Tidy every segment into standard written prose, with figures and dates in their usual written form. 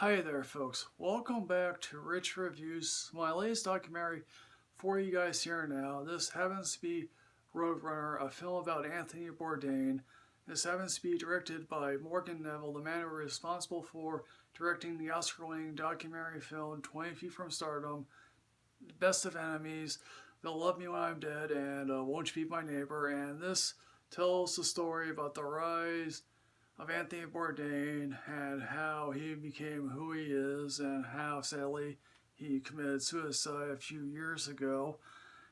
Hi there folks, welcome back to Rich Reviews, my latest documentary for you guys here now. This happens to be Roadrunner, a film about Anthony Bourdain. This happens to be directed by Morgan Neville, the man who was responsible for directing the Oscar-winning documentary film 20 Feet from Stardom, Best of Enemies, They'll Love Me When I'm Dead, and Won't You Be My Neighbor. And this tells the story about the rise of Anthony Bourdain and how he became who he is and how sadly he committed suicide a few years ago.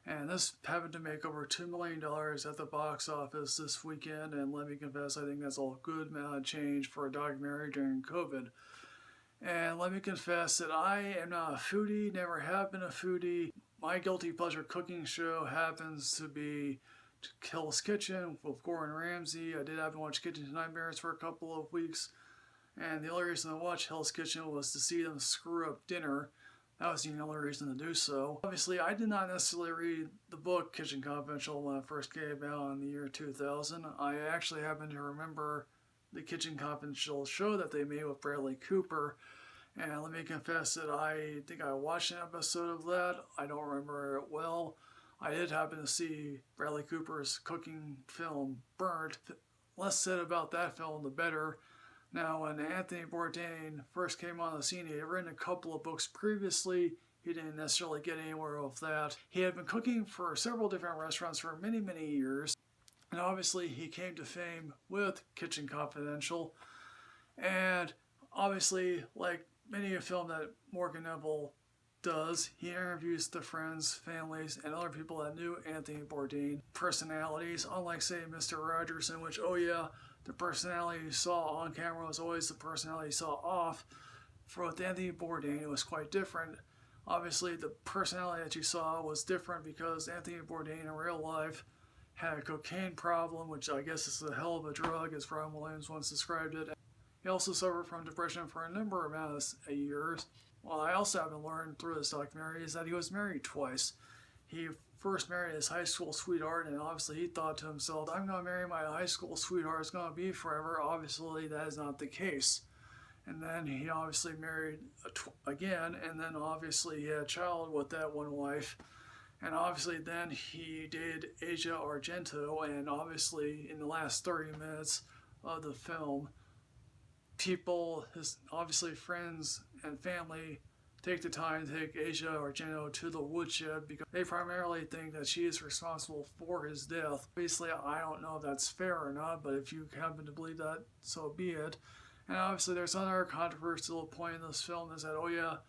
And this happened to make over $2 million at the box office this weekend, and let me confess, I think that's a good amount of change for a documentary during COVID. And let me confess that I am not a foodie, never have been a foodie. My guilty pleasure cooking show happens to be Hell's Kitchen with Gordon Ramsay. I did have to watch Kitchen Nightmares for a couple of weeks, and the only reason to watch Hell's Kitchen was to see them screw up dinner. That was the only reason to do so. Obviously, I did not necessarily read the book Kitchen Confidential when it first came out in the year 2000. I actually happen to remember the Kitchen Confidential show that they made with Bradley Cooper, and let me confess that I think I watched an episode of that. I don't remember it well. I did happen to see Bradley Cooper's cooking film, Burnt. Less said about that film, the better. Now, when Anthony Bourdain first came on the scene, he had written a couple of books previously. He didn't necessarily get anywhere with that. He had been cooking for several different restaurants for many, many years. And obviously, he came to fame with Kitchen Confidential. And obviously, like many a film that Morgan Neville does, he interviews the friends, families, and other people that knew Anthony Bourdain. Personalities, unlike, say, Mr. Rogers, in which, the personality you saw on camera was always the personality you saw off. For with Anthony Bourdain, it was quite different. Obviously, the personality that you saw was different because Anthony Bourdain in real life had a cocaine problem, which I guess is a hell of a drug, as Robin Williams once described it. He also suffered from depression for a number of years. Well, I also haven't learned through this documentary is that he was married twice. He first married his high school sweetheart, and obviously he thought to himself, I'm going to marry my high school sweetheart, it's going to be forever. Obviously, that is not the case. And then he obviously married again, and then obviously he had a child with that one wife. And obviously then he dated Asia Argento, and obviously in the last 30 minutes of the film, people, his obviously friends and family, take the time to take Asia Argento to the woodshed because they primarily think that she is responsible for his death. Obviously, I don't know if that's fair or not, but if you happen to believe that, so be it. And obviously, there's another controversial point in this film is that,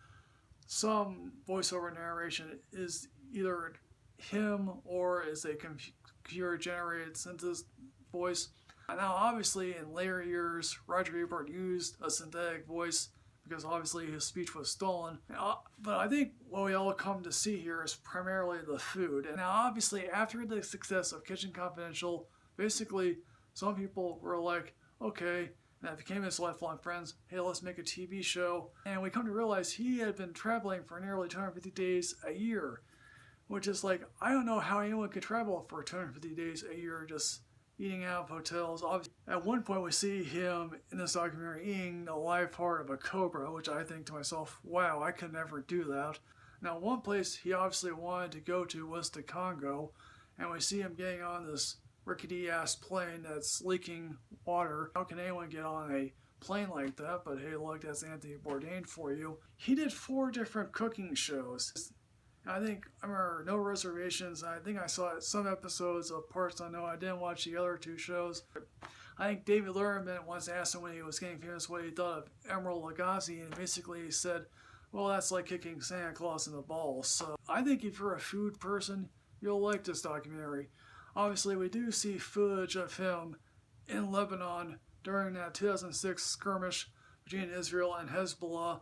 some voiceover narration is either him or is a computer-generated synthesis voice. Now, obviously, in later years, Roger Ebert used a synthetic voice because obviously his speech was stolen. But I think what we all come to see here is primarily the food. And now, obviously, after the success of Kitchen Confidential, basically, some people were like, okay, and that became his lifelong friends, hey, let's make a TV show. And we come to realize he had been traveling for nearly 250 days a year, which is like, I don't know how anyone could travel for 250 days a year just eating out of hotels. Obviously, at one point we see him in this documentary eating the live heart of a cobra, which I think to myself, wow, I could never do that. Now, one place he obviously wanted to go to was the Congo, and we see him getting on this rickety-ass plane that's leaking water. How can anyone get on a plane like that? But hey, look, that's Anthony Bourdain for you. He did 4 different cooking shows. I think I remember No Reservations. I think I saw some episodes of Parts Unknown. I didn't watch the other 2 shows. I think David Letterman once asked him when he was getting famous what he thought of Emeril Lagasse, and basically he said, well, that's like kicking Santa Claus in the balls. So I think if you're a food person, you'll like this documentary. Obviously, we do see footage of him in Lebanon during that 2006 skirmish between Israel and Hezbollah,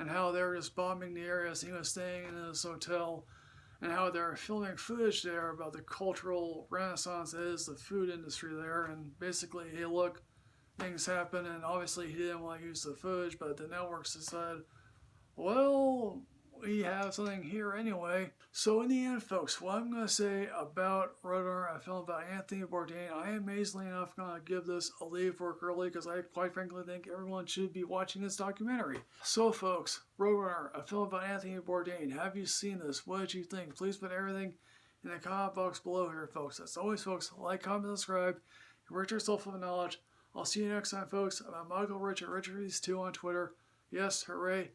and how they were just bombing the areas he was staying in his hotel, and how they're filming footage there about the cultural renaissance that is the food industry there. And basically, hey, look, things happen, and obviously he didn't want to use the footage, but the networks decided, well, we have something here anyway. So in the end, folks, what I'm going to say about Roadrunner, a film about Anthony Bourdain, I am amazingly enough going to give this a leave work early because I quite frankly think everyone should be watching this documentary. So folks, Roadrunner, a film about Anthony Bourdain, have you seen this? What did you think? Please put everything in the comment box below here, folks. As always, folks, like, comment, subscribe, enrich yourself with knowledge. I'll see you next time, folks. I'm Michael Rich at Rich Reviews 2 on Twitter. Yes, hooray,